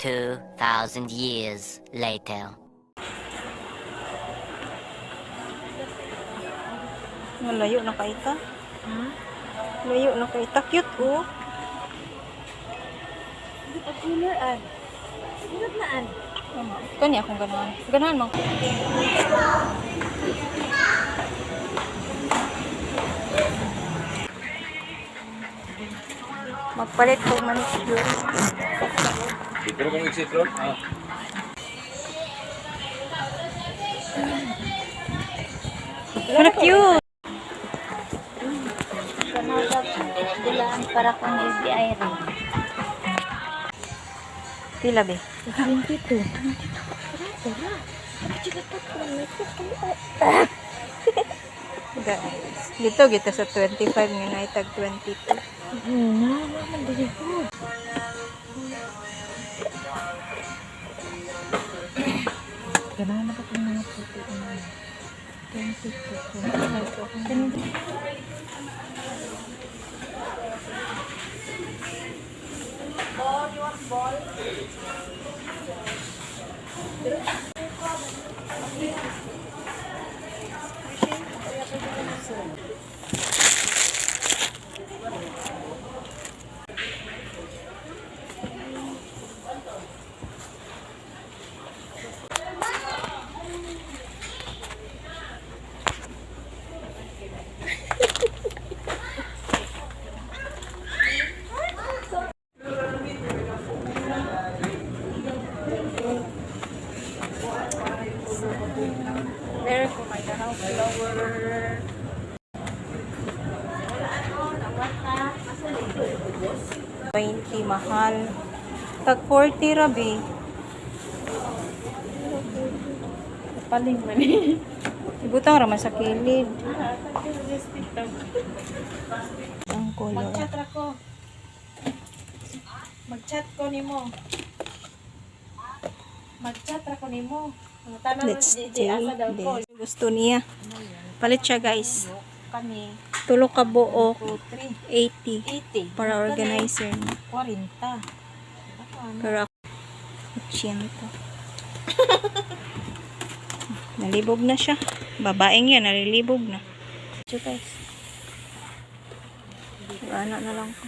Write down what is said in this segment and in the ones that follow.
2,000 years later. Malayo na kaita. Layo na kaita. Cute, oh. Pagkulaan. Sinod naan. Kanya akong ganahan. Ganahan mo. Magpalit ko manicure. Pero kung exit road, Ano cute. Kanagap. Bulaan para kung FBI rin. Pila, be? 22. Guys, dito kita sa 25 nga naitag 22. Naman dili po. Ganahan na ba itong mga puti na 22. There ko may danaw flower. $20 mahal. Tag 40 rabi. Paling man eh. Ibutang raman sa kilid. Ang color. Mag-chat ako. Mag-chat ko nimo. Mag-chat ako nimo. Let's stay there. Gusto niya. Palit siya, guys. Kami. Tulo ka buok. 2, 80. 3, 80. Para organizer na. 40. Pero ako, 80. Nalibog na siya. Babaeng yan, nalilibog na. So guys. Anak na lang ko.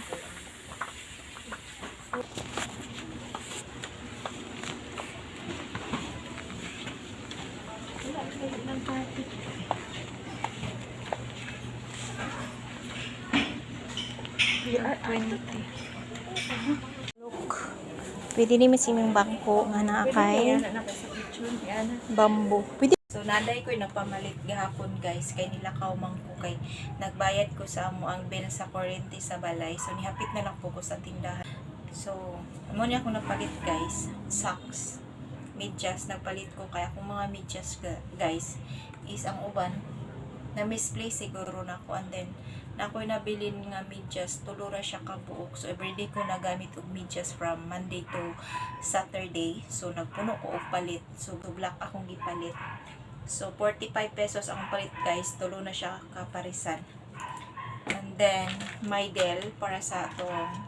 Look. Pwede ni masiming bangko nga na kay bamboo. Pwede. So naday ko nagpamalit gahapon guys kay nilakaw man ko kay nagbayad ko sa amo ang bill sa kuryente sa balay. So nihapit na lang po ko sa tindahan. So amo niya ako nagpalit guys. Socks, medyas nagpalit ko kaya kung mga medyas guys is ang uban na misplace siguro na ko, and then na ako'y nabilin nga medyas tulura siya kabuok. So everyday ko nagamit og medyas from Monday to Saturday. So nagpuno ko og palit. So black akong gipalit. So 45 pesos ang palit guys. Tulo na siya kaparisan. And then may del para sa atong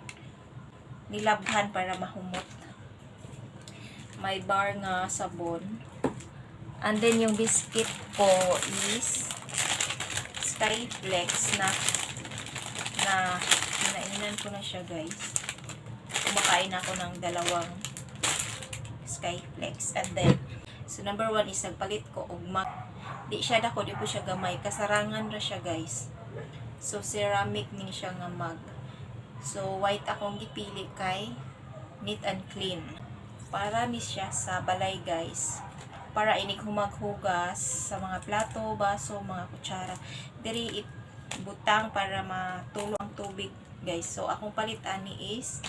nilabhan para mahumot. May bar nga sabon. And then yung biscuit ko is Skyflex na inainan ko na siya guys. Kumakain ako ng dalawang Skyflex. And then so number 1 is nagpalit ko og mug. Di siya dako, di po siya gamay. Kasarangan ra siya guys. So ceramic ning siya nga mug. So white akong gipili kay neat and clean. Para ni siya sa balay guys. Para inig humaghugas sa mga plato, baso, mga kutsara. Diri butang para matulo ang tubig guys. So akong palit ani is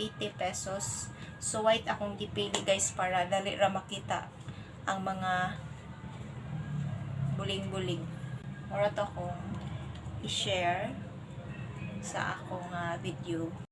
80 pesos. So white akong gipili guys para dali ra makita ang mga buling-buling. Mura to akong i-share sa akong video.